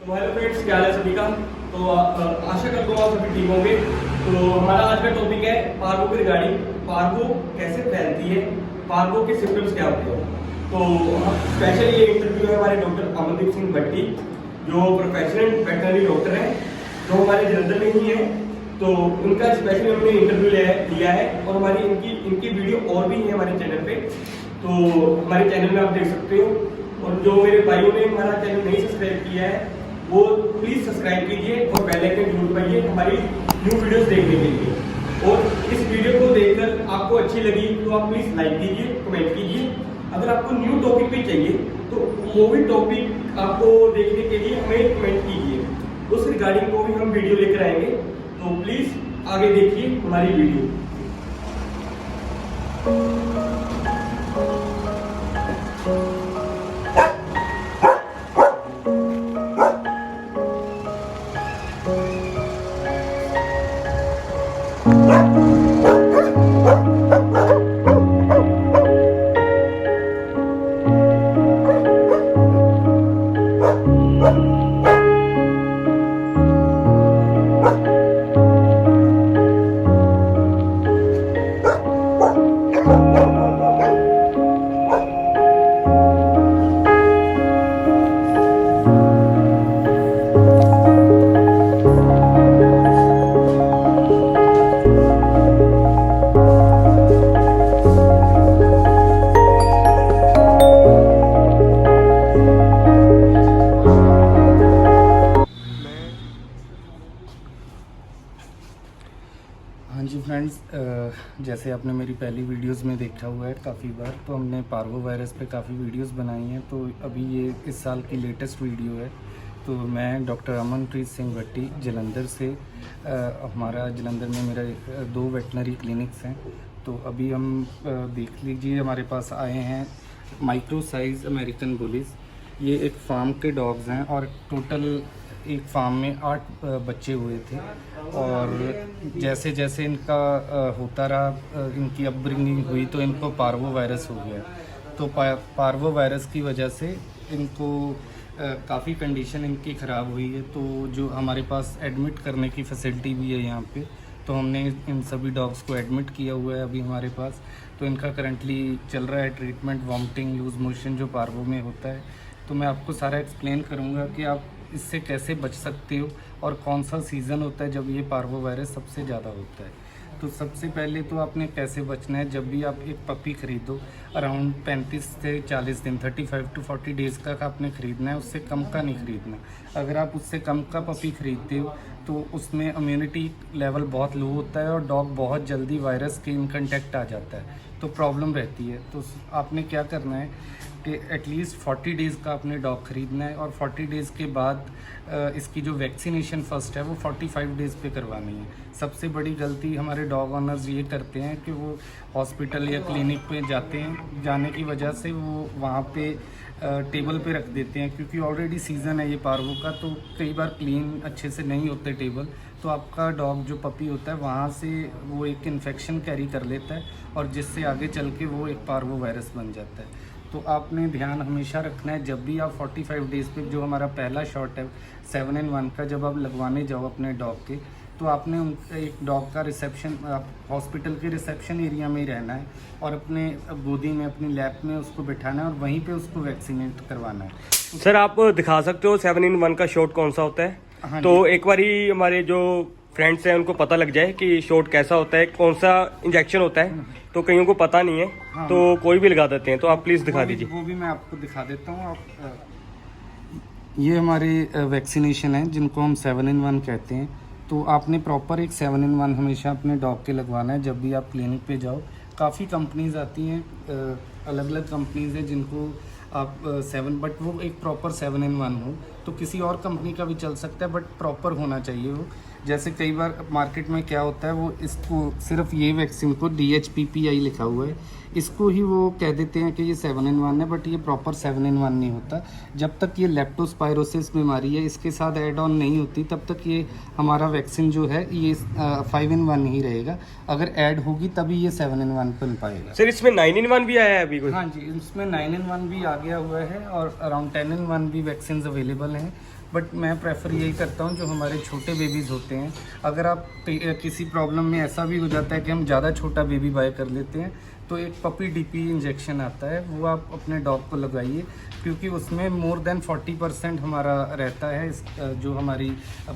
तो hello friends, क्या हाल है सभी का। तो आशा करता हूँ आप सभी ठीक होंगे। तो हमारा आज का टॉपिक है पार्वो की रिगार्डिंग। पार्वो कैसे फैलती है, पार्वो के सिम्टम्स क्या होते हैं। तो स्पेशली ये इंटरव्यू है हमारे डॉक्टर अमनदीप सिंह भट्टी, जो प्रोफेशनल वेटनरी डॉक्टर हैं, जो हमारे जलंधर में ही है। तो उनका स्पेशली हमने इंटरव्यू लिया है और हमारी इनकी वीडियो और भी है हमारे चैनल पे। तो हमारे चैनल में आप देख सकते हो। और जो मेरे भाइयों ने हमारा चैनल नहीं सब्सक्राइब किया है वो प्लीज सब्सक्राइब कीजिए और बेल आइकन जरूर दबाइए हमारी न्यू वीडियोस देखने के लिए। और इस वीडियो को देखकर आपको अच्छी लगी तो आप प्लीज लाइक कीजिए, कमेंट कीजिए। अगर आपको न्यू टॉपिक भी चाहिए तो वो भी टॉपिक आपको देखने के लिए हमें कमेंट कीजिए, उस रिगार्डिंग को भी हम वीडियो लेकर आएंगे। तो प्लीज आगे देखिए हमारी वीडियो। हाँ जी फ्रेंड्स, जैसे आपने मेरी पहली वीडियोस में देखा हुआ है काफ़ी बार, तो हमने पार्वो वायरस पे काफ़ी वीडियोस बनाई हैं। तो अभी ये इस साल की लेटेस्ट वीडियो है। तो मैं डॉक्टर अमनप्रीत सिंह भट्टी जलंधर से, हमारा जलंधर में मेरा 2 वेटनरी क्लिनिक्स हैं। तो अभी हम देख लीजिए, हमारे पास आए हैं माइक्रो साइज़ अमेरिकन बुलीज़। ये एक फार्म के डॉग्स हैं और टोटल एक फार्म में 8 बच्चे हुए थे। और जैसे जैसे इनका होता रहा, इनकी अपब्रिंगिंग हुई तो इनको पार्वो वायरस हो गया। तो पार्वो वायरस की वजह से इनको काफ़ी कंडीशन इनकी ख़राब हुई है। तो जो हमारे पास एडमिट करने की फैसिलिटी भी है यहाँ पे, तो हमने इन सभी डॉग्स को एडमिट किया हुआ है अभी हमारे पास। तो इनका करंटली चल रहा है ट्रीटमेंट, वॉमिटिंग, लूज मोशन जो पार्वो में होता है। तो मैं आपको सारा एक्सप्लेन करूँगा कि आप इससे कैसे बच सकते हो और कौन सा सीज़न होता है जब ये पार्वो वायरस सबसे ज़्यादा होता है। तो सबसे पहले तो आपने कैसे बचना है, जब भी आप एक पपी ख़रीदो अराउंड 35 से 40 दिन 35 to 40 डेज़ का आपने ख़रीदना है, उससे कम का नहीं ख़रीदना। अगर आप उससे कम का पपी ख़रीदते हो तो उसमें इम्यूनिटी लेवल बहुत लो होता है और डॉग बहुत जल्दी वायरस के इन कंटेक्ट आ जाता है, तो प्रॉब्लम रहती है। तो आपने क्या करना है कि एटलीस्ट 40 डेज़ का आपने डॉग ख़रीदना है और 40 डेज़ के बाद इसकी जो वैक्सीनेशन फ़र्स्ट है वो 45 डेज़ पे करवानी है। सबसे बड़ी गलती हमारे डॉग ऑनर्स ये करते हैं कि वो हॉस्पिटल या क्लिनिक पे जाते हैं, जाने की वजह से वो वहाँ पे टेबल पे रख देते हैं, क्योंकि ऑलरेडी सीज़न है ये पार्वो का। तो कई बार क्लीन अच्छे से नहीं होते टेबल, तो आपका डॉग जो पपी होता है वहाँ से वो एक इन्फेक्शन कैरी कर लेता है और जिससे आगे चल के वो एक पार्वो वायरस बन जाता है। तो आपने ध्यान हमेशा रखना है, जब भी आप 45 डेज़ पे जो हमारा पहला शॉट है 7-in-1 का, जब आप लगवाने जाओ अपने डॉग के, तो आपने एक डॉग का रिसेप्शन, आप हॉस्पिटल के रिसेप्शन एरिया में ही रहना है और अपने गोदी में, अपनी लैप में उसको बिठाना है और वहीं पे उसको वैक्सीनेट करवाना है। सर आप दिखा सकते हो 7-in-1 का शॉट कौन सा होता है? हाँ तो एक बार ही हमारे जो फ्रेंड्स हैं उनको पता लग जाए कि शॉट कैसा होता है, कौन सा इंजेक्शन होता है, तो कईयों को पता नहीं है। हाँ, तो कोई भी लगा देते हैं, तो आप प्लीज दिखा दीजिए। वो भी मैं आपको दिखा देता हूँ। आप ये हमारे वैक्सीनेशन है जिनको हम 7-in-1 कहते हैं। तो आपने प्रॉपर एक 7-in-1 हमेशा अपने डॉग के लगवाना है जब भी आप क्लिनिक पे जाओ। काफ़ी कंपनीज आती हैं, अलग अलग कंपनीज हैं जिनको आप 7, बट वो एक प्रॉपर 7-in-1 हो। तो किसी और कंपनी का भी चल सकता है बट प्रॉपर होना चाहिए वो। जैसे कई बार मार्केट में क्या होता है, वो इसको सिर्फ ये वैक्सीन को DHPPI लिखा हुआ है, इसको ही वो कह देते हैं कि ये 7-in-1 है, बट ये प्रॉपर 7-in-1 नहीं होता। जब तक ये लेप्टोस्पायरोसिस बीमारी है इसके साथ ऐड ऑन नहीं होती तब तक ये हमारा वैक्सीन जो है ये 5-in-1 ही रहेगा। अगर ऐड होगी तभी ये 7-in-1 बन पाएगा। सर इसमें 9-in-1 भी आया है अभी कोई? हाँ जी, इसमें 9-in-1 भी आ गया हुआ है और अराउंड 10-in-1 भी वैक्सीन अवेलेबल हैं। बट मैं प्रेफर यही करता हूँ जो हमारे छोटे बेबीज़ होते हैं, अगर आप किसी प्रॉब्लम में ऐसा भी हो जाता है कि हम ज़्यादा छोटा बेबी बाय कर लेते हैं, तो एक पपी डीपी इंजेक्शन आता है, वो आप अपने डॉग को लगाइए, क्योंकि उसमें मोर देन 40% हमारा रहता है जो हमारी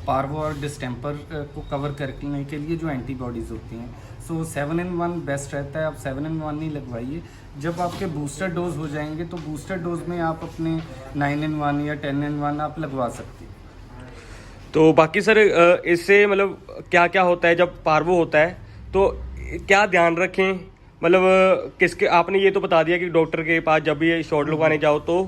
पार्वो और डिस्टेम्पर को कवर करने के लिए जो एंटीबॉडीज़ होती हैं। सो 7-in-1 बेस्ट रहता है, आप 7-in-1 नहीं लगवाइए। जब आपके बूस्टर डोज हो जाएंगे तो बूस्टर डोज में आप अपने 9-in-1 या 10-in-1 आप लगवा सकते हैं। तो बाकी सर इससे मतलब क्या क्या होता है जब पार्वो होता है, तो क्या ध्यान रखें, मतलब किसके, आपने ये तो बता दिया कि डॉक्टर के पास जब भी शॉट लगवाने जाओ तो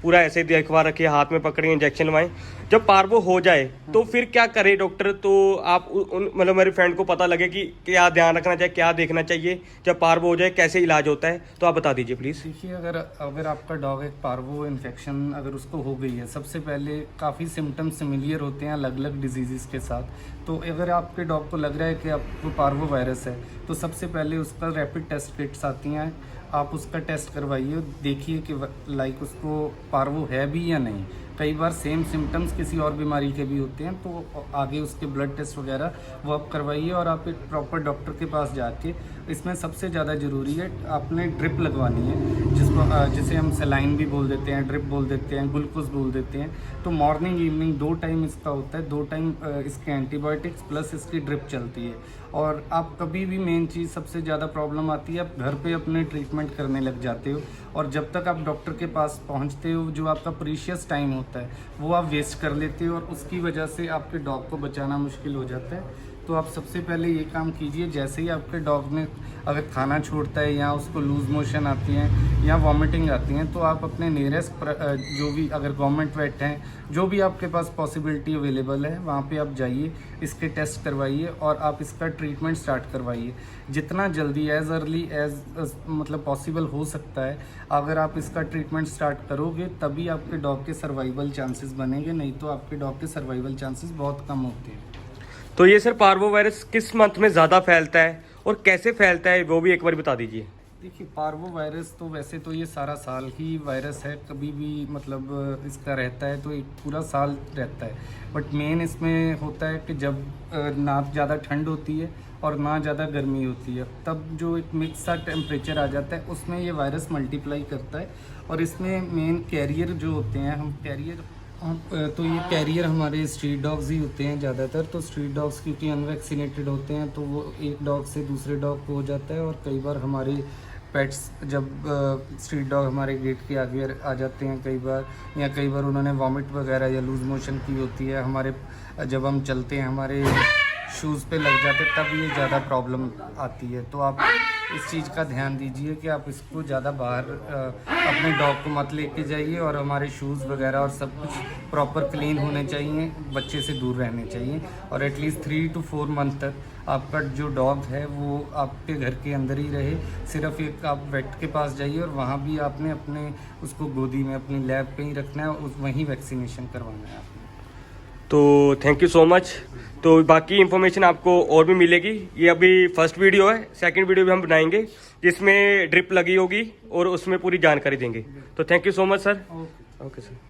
पूरा ऐसे देखवा रखिए, हाथ में पकड़िए, इंजेक्शन लगवाएं। जब पार्वो हो जाए तो फिर क्या करे डॉक्टर, तो आप मतलब मेरे फ्रेंड को पता लगे कि क्या ध्यान रखना चाहिए, क्या देखना चाहिए जब पार्वो हो जाए, कैसे इलाज होता है, तो आप बता दीजिए प्लीज़। देखिए, अगर आपका डॉग एक पार्वो इन्फेक्शन अगर उसको हो गई है, सबसे पहले काफ़ी सिम्टम्स सिमिलियर होते हैं अलग अलग डिजीज़ के साथ। तो अगर आपके डॉग को लग रहा है कि आपको पार्वो वायरस है, तो सबसे पहले उसका रैपिड टेस्ट किट्स आती हैं, आप उसका टेस्ट करवाइए, देखिए कि लाइक उसको पार्वो है भी या नहीं। कई बार सेम सिम्टम्स किसी और बीमारी के भी होते हैं, तो आगे उसके ब्लड टेस्ट वगैरह वो आप करवाइए, और आप एक प्रॉपर डॉक्टर के पास जाके, इसमें सबसे ज़्यादा ज़रूरी है आपने ड्रिप लगवानी है, जिसे हम सलाइन भी बोल देते हैं, ड्रिप बोल देते हैं, ग्लूकोज बोल देते हैं। तो मॉर्निंग इवनिंग 2 टाइम इसका होता है, 2 टाइम इसके एंटीबायोटिक्स प्लस इसकी ड्रिप चलती है। और आप कभी भी, मेन चीज़ सबसे ज़्यादा प्रॉब्लम आती है, आप घर पे अपने ट्रीटमेंट करने लग जाते हो, और जब तक आप डॉक्टर के पास पहुंचते हो, जो आपका प्रीशियस टाइम होता है वो आप वेस्ट कर लेते हो, और उसकी वजह से आपके डॉग को बचाना मुश्किल हो जाता है। तो आप सबसे पहले ये काम कीजिए, जैसे ही आपके डॉग ने अगर खाना छोड़ता है, या उसको लूज़ मोशन आती हैं या वॉमिटिंग आती हैं, तो आप अपने नियरेस्ट जो भी, अगर गवर्नमेंट वेट हैं, जो भी आपके पास पॉसिबिलिटी अवेलेबल है, वहाँ पे आप जाइए, इसके टेस्ट करवाइए, और आप इसका ट्रीटमेंट स्टार्ट करवाइए जितना जल्दी, एज़ अर्ली एज मतलब पॉसिबल हो सकता है। अगर आप इसका ट्रीटमेंट स्टार्ट करोगे तभी आपके डॉग के सर्वाइवल चांसेस बनेंगे, नहीं तो आपके डॉग के सर्वाइवल चांसेस बहुत कम होते हैं। तो ये सर पार्वो वायरस किस मंथ में ज़्यादा फैलता है और कैसे फैलता है, वो भी एक बार बता दीजिए। देखिए, पार्वो वायरस तो वैसे तो ये सारा साल ही वायरस है, कभी भी मतलब इसका रहता है तो एक पूरा साल रहता है। बट मेन इसमें होता है कि जब ना ज़्यादा ठंड होती है और ना ज़्यादा गर्मी होती है, तब जो एक मिक्स सा टेम्परेचर आ जाता है, उसमें ये वायरस मल्टीप्लाई करता है। और इसमें मेन कैरियर जो होते हैं, हम कैरियर तो ये कैरियर हमारे स्ट्रीट डॉग्स ही होते हैं ज़्यादातर। तो स्ट्रीट डॉग्स क्योंकि अनवैक्सीनेटेड होते हैं, तो वो एक डॉग से दूसरे डॉग को हो जाता है। और कई बार हमारे पेट्स जब स्ट्रीट डॉग हमारे गेट के आगे आ जाते हैं कई बार, या कई बार उन्होंने वॉमिट वगैरह या लूज़ मोशन की होती है, हमारे जब हम चलते हैं हमारे शूज़ पे लग जाते, तब ये ज़्यादा प्रॉब्लम आती है। तो आप इस चीज़ का ध्यान दीजिए कि आप इसको ज़्यादा बाहर अपने डॉग को मत लेके जाइए, और हमारे शूज़ वगैरह और सब कुछ प्रॉपर क्लीन होने चाहिए, बच्चे से दूर रहने चाहिए। और एटलीस्ट 3 to 4 मंथ तक आपका जो डॉग है वो आपके घर के अंदर ही रहे। सिर्फ एक आप वेट के पास जाइए, और वहाँ भी आपने अपने उसको गोदी में अपनी लैब पे ही रखना है, और वहीं वैक्सीनेशन करवाना है आपने। तो थैंक यू सो मच। तो बाकी इन्फॉर्मेशन आपको और भी मिलेगी। ये अभी फर्स्ट वीडियो है, सेकंड वीडियो भी हम बनाएंगे जिसमें ड्रिप लगी होगी और उसमें पूरी जानकारी देंगे। तो thank you so much sir. Okay okay sir.